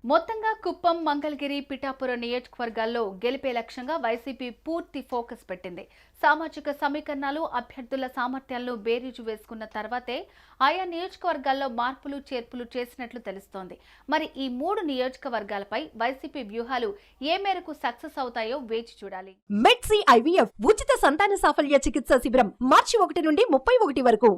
మొత్తంగా కుప్పం, మంగళగిరి, పిఠాపురం నియోజకవర్గాల్లో గెలిపే లక్ష్యంగా వైసీపీ పూర్తి ఫోకస్ పెట్టింది. సామాజిక సమీకరణాలు, అభ్యర్థుల సామర్థ్యాలను బేరీజు వేసుకున్న తర్వాతే ఆయా నియోజకవర్గాల్లో మార్పులు, చేర్పులు చేసినట్లు తెలుస్తోంది. మరి ఈ 3 నియోజకవర్గాలపై వైసీపీ వ్యూహాలు ఏ మేరకు సక్సెస్ అవుతాయో వేచి చూడాలి. మెడ్సీ ఐవీఎఫ్ ఉచిత సంతాన సాఫల్య చికిత్స శిబిరం మార్చి 1 నుండి 31 వరకు.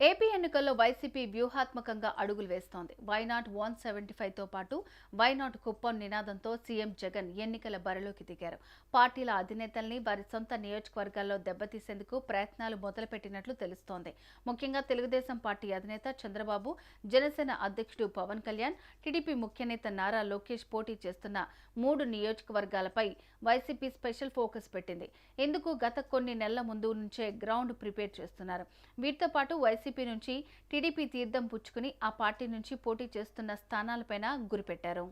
ఏపీ ఎన్నికల్లో వైసీపీ వ్యూహాత్మకంగా అడుగులు వేస్తోంది. వైనాట్ 175తో పాటు వైనాట్ కుప్పం నినాదంతో సీఎం జగన్ ఎన్నికల బరిలోకి దిగారు. పార్టీల అధినేతల్ని వారి సొంత నియోజకవర్గాల్లో దెబ్బతీసేందుకు ప్రయత్నాలు మొదలుపెట్టినట్లు తెలుస్తోంది. ముఖ్యంగా తెలుగుదేశం పార్టీ అధినేత చంద్రబాబు, జనసేన అధ్యక్షుడు పవన్ కళ్యాణ్, టీడీపీ ముఖ్యనేత నారా లోకేష్ పోటీ చేస్తున్న 3 నియోజకవర్గాలపై వైసీపీ స్పెషల్ ఫోకస్ పెట్టింది. ఇందుకు గత కొన్ని నెలల ముందు నుంచే గ్రౌండ్ ప్రిపేర్ చేస్తున్నారు. వీటితో పాటు వైసీపీ నుంచి టీడీపీ తీర్థం పుచ్చుకుని ఆ పార్టీ నుంచి పోటీ చేస్తున్న స్థానాలపైన గురిపెట్టారు.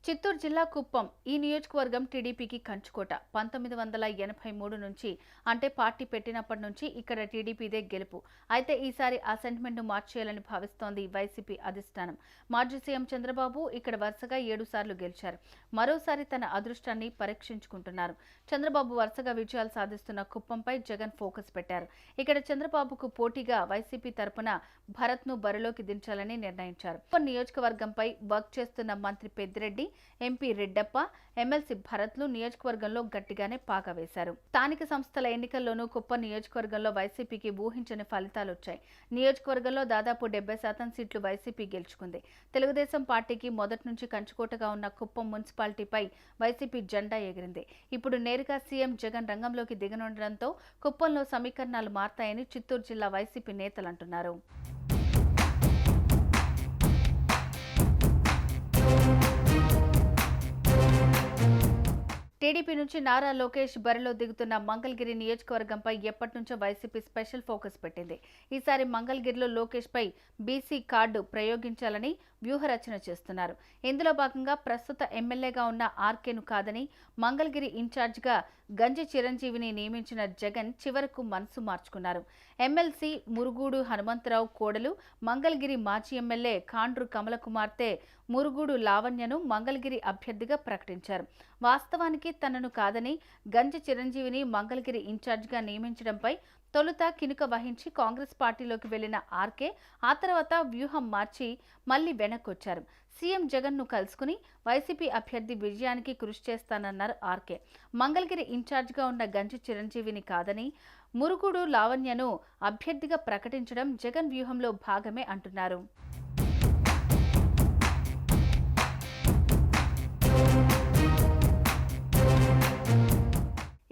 చిత్తూరు జిల్లా కుప్పం ఈ నియోజకవర్గం టీడీపీకి కంచుకోట. 1983 నుంచి అంటే పార్టీ పెట్టినప్పటి నుంచి ఇక్కడ టీడీపీదే గెలుపు. అయితే ఈసారి ఆ సెంటిమెంట్ ను మార్చేయాలని భావిస్తోంది వైసీపీ అధిష్టానం. మాజీ సీఎం చంద్రబాబు ఇక్కడ వరుసగా 7 సార్లు గెలిచారు. మరోసారి తన అదృష్టాన్ని పరీక్షించుకుంటున్నారు. చంద్రబాబు వరుసగా విజయాలు సాధిస్తున్న కుప్పంపై జగన్ ఫోకస్ పెట్టారు. ఇక్కడ చంద్రబాబుకు పోటీగా వైసీపీ తరపున భరత్ ను బరిలోకి దించాలని నిర్ణయించారు. కుప్పం నియోజకవర్గంపై వర్క్ చేస్తున్న మంత్రి పెద్దిరెడ్డి, ఎంపీ రెడ్డప్ప, ఎమ్మెల్సీ భరత్లు నియోజకవర్గంలో గట్టిగానే పాక వేశారు. స్థానిక సంస్థల ఎన్నికల్లోనూ కుప్పం నియోజకవర్గంలో వైసీపీకి ఊహించని ఫలితాలు వచ్చాయి. నియోజకవర్గంలో దాదాపు 70% సీట్లు వైసీపీ గెలుచుకుంది. తెలుగుదేశం పార్టీకి మొదటి నుంచి కంచుకోటగా ఉన్న కుప్పం మున్సిపాలిటీపై వైసీపీ జెండా ఎగిరింది. ఇప్పుడు నేరుగా సీఎం జగన్ రంగంలోకి దిగనుండడంతో కుప్పంలో సమీకరణాలు మారతాయని చిత్తూరు జిల్లా వైసీపీ నేతలు అంటున్నారు. టీడీపీ నుంచి నారా లోకేష్ బరిలో దిగుతున్న మంగళగిరి నియోజకవర్గంపై ఎప్పటి నుంచో వైసీపీ స్పెషల్ ఫోకస్ పెట్టింది. ఈసారి మంగళగిరిలో లోకేష్ పై బీసీ కార్డు ప్రయోగించాలని వ్యూహరచన చేస్తున్నారు. ఇందులో భాగంగా ప్రస్తుత ఎమ్మెల్యేగా ఉన్న ఆర్కేను కాదని మంగళగిరి ఇన్ఛార్జిగా గంజి చిరంజీవిని నియమించిన జగన్ చివరకు మనసు మార్చుకున్నారు. ఎమ్మెల్సీ మురుగుడు హనుమంతరావు కోడలు మంగళగిరి మాజీ ఎమ్మెల్యే కాండ్రు కమల కుమార్తె మురుగుడు లావణ్యను మంగళగిరి అభ్యర్థిగా ప్రకటించారు. వాస్తవానికి తనను కాదని గంజి చిరంజీవిని మంగళగిరి ఇన్ఛార్జిగా నియమించడంపై తొలుత కినుక వహించి కాంగ్రెస్ పార్టీలోకి వెళ్లిన ఆర్కే ఆ తర్వాత వ్యూహం మార్చి మళ్లీ వెనక్కొచ్చారు. సీఎం జగన్ ను కలుసుకుని వైసీపీ అభ్యర్థి విజయానికి కృషి చేస్తానన్నారు ఆర్కే. మంగళగిరి ఇన్ఛార్జిగా ఉన్న గంజి చిరంజీవిని కాదని మురుగుడు లావణ్యను అభ్యర్థిగా ప్రకటించడం జగన్ వ్యూహంలో భాగమే అంటున్నారు.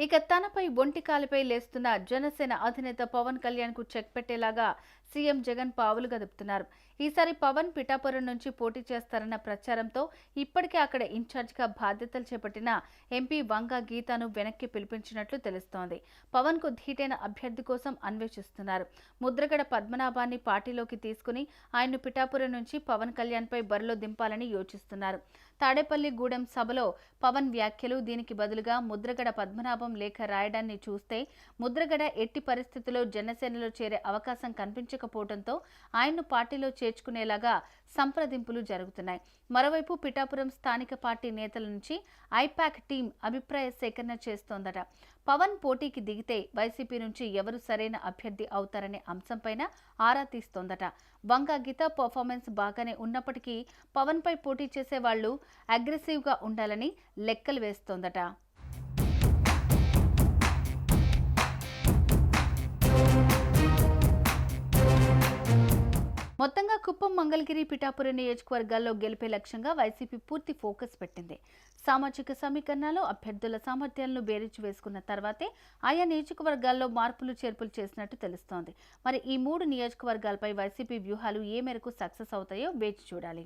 ఇక తనపై ఒంటికాలిపై లేస్తున్న జనసేన అధినేత పవన్ కళ్యాణ్ కు చెక్ పెట్టేలాగా సీఎం జగన్ పావులు గదుపుతున్నారు. ఈసారి పవన్ పిఠాపురం నుంచి పోటీ చేస్తారన్న ప్రచారంతో ఇప్పటికే అక్కడ ఇన్ఛార్జిగా బాధ్యతలు చేపట్టిన ఎంపీ వంగ గీతను వెనక్కి పిలిపించినట్లు తెలుస్తోంది. పవన్ కు ధీటైన అభ్యర్థి కోసం అన్వేషిస్తున్నారు. ముద్రగడ పద్మనాభాన్ని పార్టీలోకి తీసుకుని ఆయన్ను పిఠాపురం నుంచి పవన్ కళ్యాణ్ పై బరిలో దింపాలని యోచిస్తున్నారు. తాడేపల్లి గూడెం సభలో పవన్ వ్యాఖ్యలు, దీనికి బదులుగా ముద్రగడ పద్మనాభం లేఖ రాయడాన్ని చూస్తే ముద్రగడ ఎట్టి పరిస్థితుల్లో జనసేనలో చేరే అవకాశం కనిపించకపోవడంతో ఆయన్ను పార్టీలో చేర్చుకునేలాగా సంప్రదింపులు జరుగుతున్నాయి. మరోవైపు పిఠాపురం స్థానిక పార్టీ నేతల నుంచి ఐపాక్ టీం అభిప్రాయ సేకరణ చేస్తోందట. పవన్ పోటీకి దిగితే వైసీపీ నుంచి ఎవరు సరైన అభ్యర్థి అవుతారనే అంశంపైన ఆరా తీస్తోందట. వంగ గీత పర్ఫార్మెన్స్ బాగానే ఉన్నప్పటికీ పవన్ పై పోటీ చేసే వాళ్లు అగ్రెసివ్గా ఉండాలని లెక్కలు వేస్తోందట. మొత్తంగా కుప్పం, మంగళగిరి, పిఠాపురం నియోజకవర్గాల్లో గెలిపే లక్ష్యంగా వైసీపీ పూర్తి ఫోకస్ పెట్టింది. సామాజిక సమీకరణలో అభ్యర్థుల సామర్థ్యాలను బేరీజు వేసుకున్న తర్వాతే ఆయా నియోజకవర్గాల్లో మార్పులు చేర్పులు చేసినట్టు తెలుస్తోంది. మరి ఈ 3 నియోజకవర్గాలపై వైసీపీ వ్యూహాలు ఏ మేరకు సక్సెస్ అవుతాయో వేచి చూడాలి.